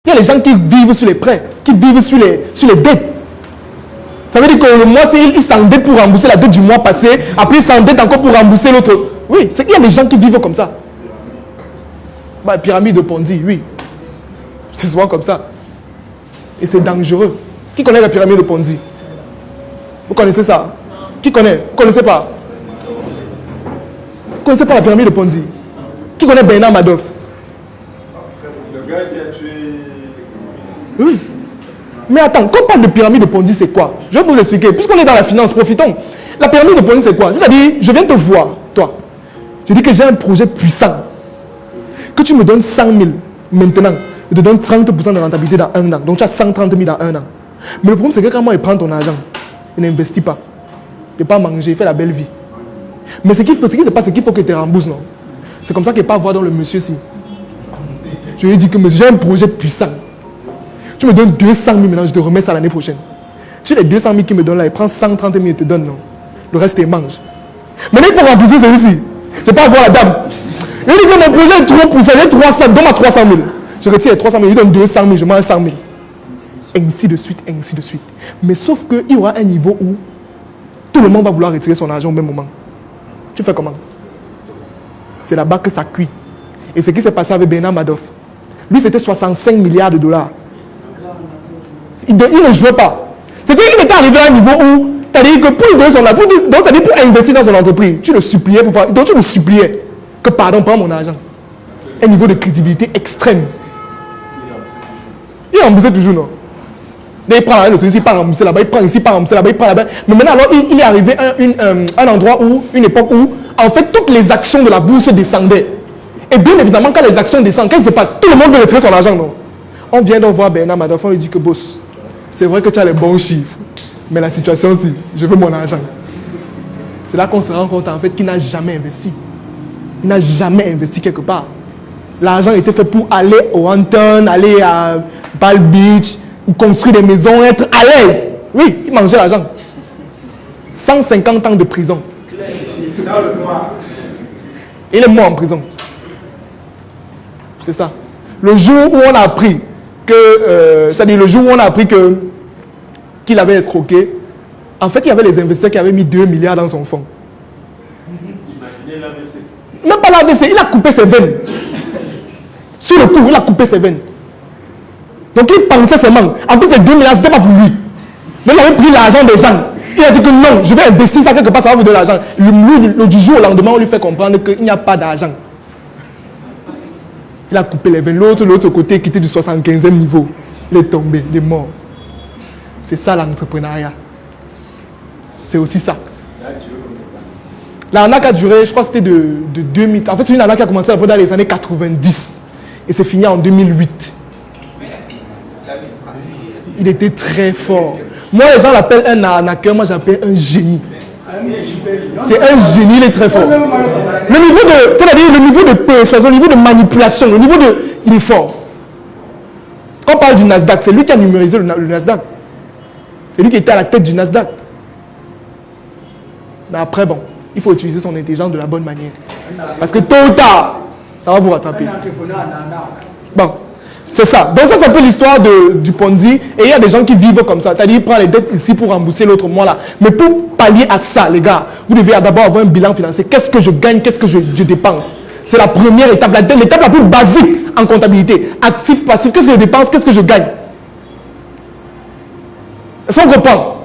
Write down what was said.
Il y a les gens qui vivent sur les prêts, qui vivent sur les dettes. Ça veut dire que le mois, il s'endette pour rembourser la dette du mois passé, après il s'endette encore pour rembourser l'autre. Oui, il y a des gens qui vivent comme ça. Bah, pyramide de Ponzi, oui. C'est souvent comme ça. Et c'est dangereux. Qui connaît la pyramide de Ponzi? Vous connaissez ça? Qui connaît? Vous ne connaissez pas? Vous ne connaissez pas la pyramide de Ponzi? Qui connaît Bernard Madoff? Le gars qui a tué... Oui. Mais attends, quand on parle de pyramide de Ponzi, c'est quoi? Je vais vous expliquer. Puisqu'on est dans la finance, profitons. La pyramide de Ponzi, c'est quoi? C'est-à-dire, je viens te voir, toi. Je dis que j'ai un projet puissant. Que tu me donnes 100 000 maintenant. Je te donne 30% de rentabilité dans un an. Donc tu as 130 000 dans un an. Mais le problème, c'est que quand moi, il prend ton argent, il n'investit pas. Il ne peut pas manger, il fait la belle vie. Mais ce qui se passe, c'est qu'il faut que tu te rembourses, non? C'est comme ça qu'il n'est pas voir dans le monsieur-ci. Je lui ai dit que j'ai un projet puissant. Tu me donnes 200 000 maintenant, je te remets ça l'année prochaine. Sur les 200 000 qu'il me donne là, il prend 130 000 et te donne, non? Le reste, il mange. Maintenant, il faut rembourser celui-ci. Je ne vais pas voir la dame. Il dit que mon projet est trop poussé, j'ai 300, donne-moi 300 000. Je retire les 300 000, il donne 200 000, je mange 100 000. Ainsi de suite, ainsi de suite. Mais sauf qu'il y aura un niveau où tout le monde va vouloir retirer son argent au même moment. Tu fais comment? C'est là-bas que ça cuit. Et ce qui s'est passé avec Bernard Madoff. Lui, c'était 65 milliards de dollars. Il ne jouait pas. C'est qu'il était arrivé à un niveau où, c'est-à-dire que pour lui donner son argent, c'est-à-dire pour investir dans son entreprise, tu le suppliais pour pas. Donc tu le suppliais que pardon, prends mon argent. Un niveau de crédibilité extrême. Il remboursait toujours, non? Il prend le celui-ci, pas rembourser là-bas, il prend ici, pas rembourser là-bas, il prend là-bas. Mais maintenant, alors, il est arrivé à un endroit où, une époque où, en fait, toutes les actions de la bourse descendaient. Et bien évidemment, quand les actions descendent, qu'est-ce qui se passe? Tout le monde veut retirer son argent, non? On vient donc voir Bernard Madoff, on lui dit que boss, c'est vrai que tu as les bons chiffres, mais la situation aussi, je veux mon argent. C'est là qu'on se rend compte en fait qu'il n'a jamais investi. Il n'a jamais investi quelque part. L'argent était fait pour aller au Hampton, aller à Palm Beach, ou construire des maisons, être à l'aise. Oui, il mangeait l'argent. 150 ans de prison. Il est mort en prison. C'est ça. Le jour où on a appris que, c'est-à-dire le jour où on a appris qu'il avait escroqué, en fait, il y avait les investisseurs qui avaient mis 2 milliards dans son fonds. Imaginez l'AVC. Même pas l'AVC, il a coupé ses veines. Sur le coup, il a coupé ses veines. Donc il pensait seulement. En plus, les 2 milliards, ce n'était pas pour lui. Mais il avait pris l'argent des gens. Il a dit que non, je vais investir ça quelque part, ça va vous donner l'argent. Du jour au lendemain, on lui fait comprendre qu'il n'y a pas d'argent. Il a coupé les veines. L'autre côté, qui était du 75e niveau, il est tombé, il est mort. C'est ça l'entrepreneuriat. C'est aussi ça. L'arnaque a duré, je crois que c'était de 2000. En fait, c'est une arnaque qui a commencé dans les années 90. Et c'est fini en 2008. Il était très fort. Moi, les gens l'appellent un arnaqueur, moi j'appelle un génie. C'est un génie, il est très fort. Le niveau de persuasion, le niveau de manipulation, le niveau de... Il est fort. Quand on parle du Nasdaq, c'est lui qui a numérisé le Nasdaq. C'est lui qui était à la tête du Nasdaq. Mais après, bon, il faut utiliser son intelligence de la bonne manière. Parce que tôt ou tard, ça va vous rattraper. Bon, c'est ça. Donc ça, c'est un peu l'histoire du Ponzi. Et il y a des gens qui vivent comme ça. C'est-à-dire, il prend les dettes ici pour rembourser l'autre mois là. Mais pour pallier à ça, les gars, vous devez d'abord avoir un bilan financier. Qu'est-ce que je gagne? Qu'est-ce que je dépense? C'est la première étape. L'étape la plus basique en comptabilité. Actif, passif. Qu'est-ce que je dépense? Qu'est-ce que je gagne? Est-ce qu'on comprend?